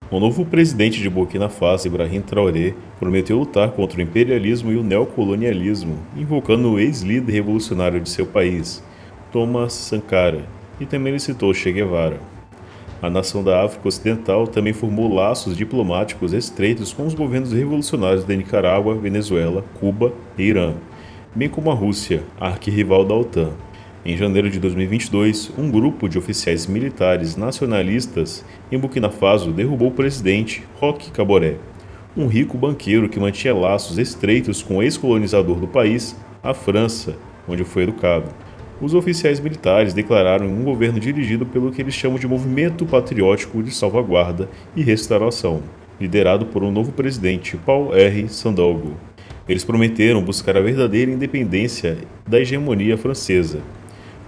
O novo presidente de Burkina Faso, Ibrahim Traoré, prometeu lutar contra o imperialismo e o neocolonialismo, invocando o ex-líder revolucionário de seu país, Thomas Sankara, e também ele citou Che Guevara. A nação da África Ocidental também formou laços diplomáticos estreitos com os governos revolucionários da Nicarágua, Venezuela, Cuba e Irã, bem como a Rússia, arquirrival da OTAN. Em janeiro de 2022, um grupo de oficiais militares nacionalistas em Burkina Faso derrubou o presidente Roch Kaboré, um rico banqueiro que mantinha laços estreitos com o ex-colonizador do país, a França, onde foi educado. Os oficiais militares declararam um governo dirigido pelo que eles chamam de Movimento Patriótico de Salvaguarda e Restauração, liderado por um novo presidente, Paul R. Sandaogo. Eles prometeram buscar a verdadeira independência da hegemonia francesa,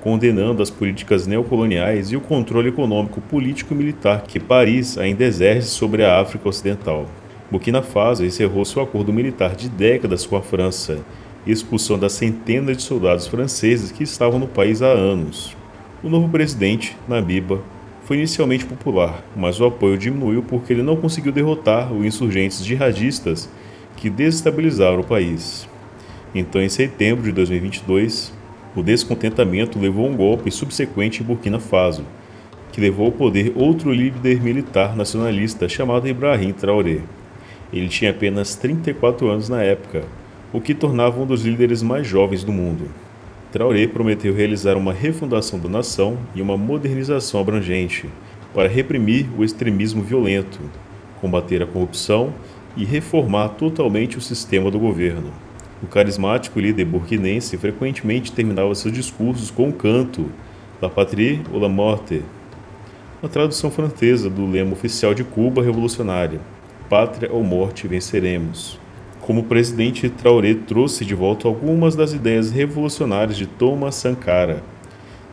condenando as políticas neocoloniais e o controle econômico, político e militar que Paris ainda exerce sobre a África Ocidental. Burkina Faso encerrou seu acordo militar de décadas com a França, expulsando as centenas de soldados franceses que estavam no país há anos. O novo presidente, Nabiba, foi inicialmente popular, mas o apoio diminuiu porque ele não conseguiu derrotar os insurgentes jihadistas que desestabilizaram o país. Então, em setembro de 2022, o descontentamento levou a um golpe subsequente em Burkina Faso, que levou ao poder outro líder militar nacionalista chamado Ibrahim Traoré. Ele tinha apenas 34 anos na época, o que tornava um dos líderes mais jovens do mundo. Traoré prometeu realizar uma refundação da nação e uma modernização abrangente para reprimir o extremismo violento, combater a corrupção e reformar totalmente o sistema do governo. O carismático líder burkinense frequentemente terminava seus discursos com o canto La Patrie ou La Morte, a tradução francesa do lema oficial de Cuba revolucionária, Pátria ou Morte venceremos. Como presidente, Traoré trouxe de volta algumas das ideias revolucionárias de Thomas Sankara.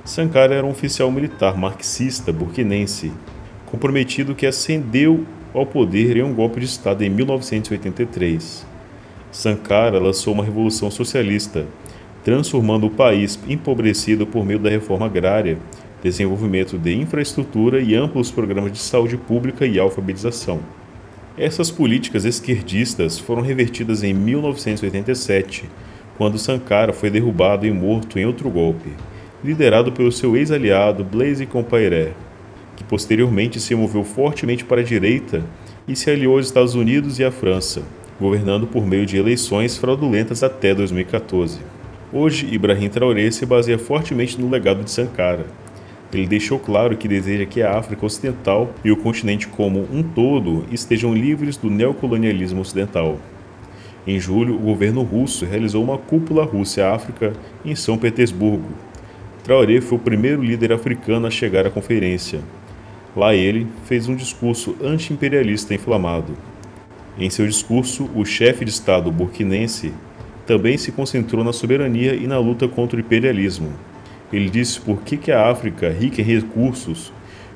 Sankara era um oficial militar marxista burkinense, comprometido que ascendeu ao poder em um golpe de Estado em 1983. Sankara lançou uma revolução socialista, transformando o país empobrecido por meio da reforma agrária, desenvolvimento de infraestrutura e amplos programas de saúde pública e alfabetização. Essas políticas esquerdistas foram revertidas em 1987, quando Sankara foi derrubado e morto em outro golpe, liderado pelo seu ex-aliado Blaise Compaoré, que posteriormente se moveu fortemente para a direita e se aliou aos Estados Unidos e à França, governando por meio de eleições fraudulentas até 2014. Hoje, Ibrahim Traoré se baseia fortemente no legado de Sankara. Ele deixou claro que deseja que a África Ocidental e o continente como um todo estejam livres do neocolonialismo ocidental. Em julho, o governo russo realizou uma cúpula Rússia-África em São Petersburgo. Traoré foi o primeiro líder africano a chegar à conferência. Lá ele fez um discurso anti-imperialista inflamado. Em seu discurso, o chefe de Estado burkinense também se concentrou na soberania e na luta contra o imperialismo. Ele disse por que a África, rica em recursos,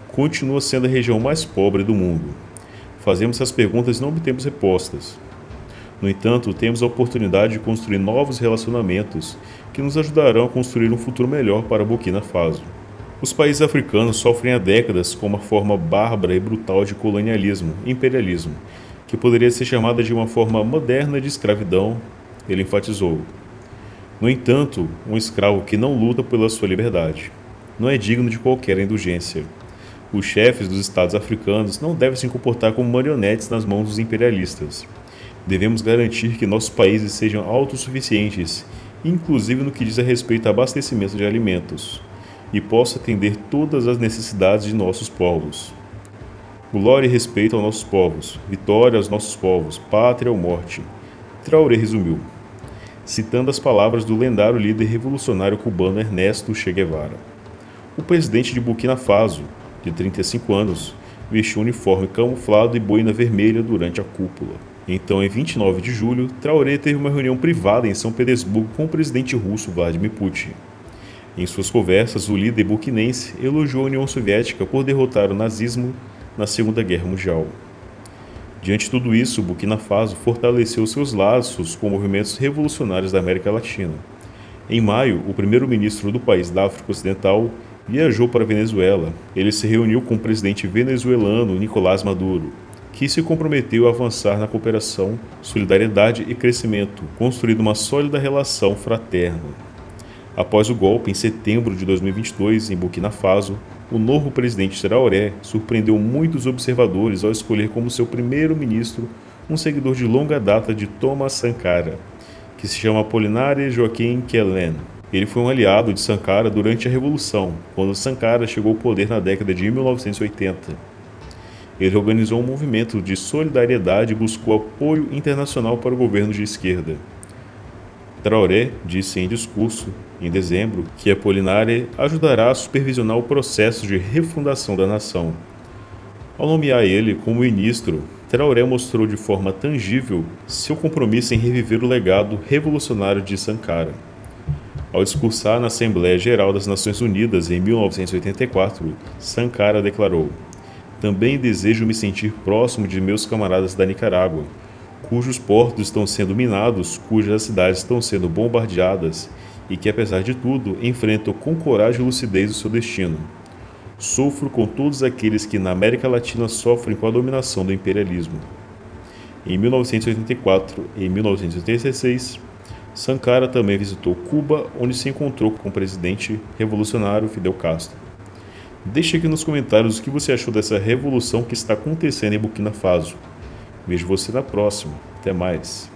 continua sendo a região mais pobre do mundo. Fazemos essas perguntas e não obtemos respostas. No entanto, temos a oportunidade de construir novos relacionamentos que nos ajudarão a construir um futuro melhor para Burkina Faso. Os países africanos sofrem há décadas com uma forma bárbara e brutal de colonialismo e imperialismo, que poderia ser chamada de uma forma moderna de escravidão, ele enfatizou. No entanto, um escravo que não luta pela sua liberdade não é digno de qualquer indulgência. Os chefes dos estados africanos não devem se comportar como marionetes nas mãos dos imperialistas. Devemos garantir que nossos países sejam autossuficientes, inclusive no que diz a respeito ao abastecimento de alimentos, e possa atender todas as necessidades de nossos povos. Glória e respeito aos nossos povos, vitória aos nossos povos, pátria ou morte. Traoré resumiu, citando as palavras do lendário líder revolucionário cubano Ernesto Che Guevara. O presidente de Burkina Faso, de 35 anos, vestiu um uniforme camuflado e boina vermelha durante a cúpula. Então, em 29 de julho, Traoré teve uma reunião privada em São Petersburgo com o presidente russo Vladimir Putin. Em suas conversas, o líder burkinense elogiou a União Soviética por derrotar o nazismo na Segunda Guerra Mundial. Diante de tudo isso, Burkina Faso fortaleceu seus laços com movimentos revolucionários da América Latina. Em maio, o primeiro-ministro do país da África Ocidental viajou para a Venezuela. Ele se reuniu com o presidente venezuelano Nicolás Maduro, que se comprometeu a avançar na cooperação, solidariedade e crescimento, construindo uma sólida relação fraterna. Após o golpe em setembro de 2022 em Burkina Faso, o novo presidente Traoré surpreendeu muitos observadores ao escolher como seu primeiro-ministro um seguidor de longa data de Thomas Sankara, que se chama Apollinaire Joaquim Kellen. Ele foi um aliado de Sankara durante a Revolução, quando Sankara chegou ao poder na década de 1980. Ele organizou um movimento de solidariedade e buscou apoio internacional para o governo de esquerda. Traoré disse em discurso, em dezembro, que Apollinaire ajudará a supervisionar o processo de refundação da nação. Ao nomear ele como ministro, Traoré mostrou de forma tangível seu compromisso em reviver o legado revolucionário de Sankara. Ao discursar na Assembleia Geral das Nações Unidas em 1984, Sankara declarou: "Também desejo me sentir próximo de meus camaradas da Nicarágua, cujos portos estão sendo minados, cujas cidades estão sendo bombardeadas e que, apesar de tudo, enfrentam com coragem e lucidez o seu destino. Sofro com todos aqueles que na América Latina sofrem com a dominação do imperialismo." Em 1984 e 1986, Sankara também visitou Cuba, onde se encontrou com o presidente revolucionário Fidel Castro. Deixe aqui nos comentários o que você achou dessa revolução que está acontecendo em Burkina Faso. Vejo você na próxima. Até mais.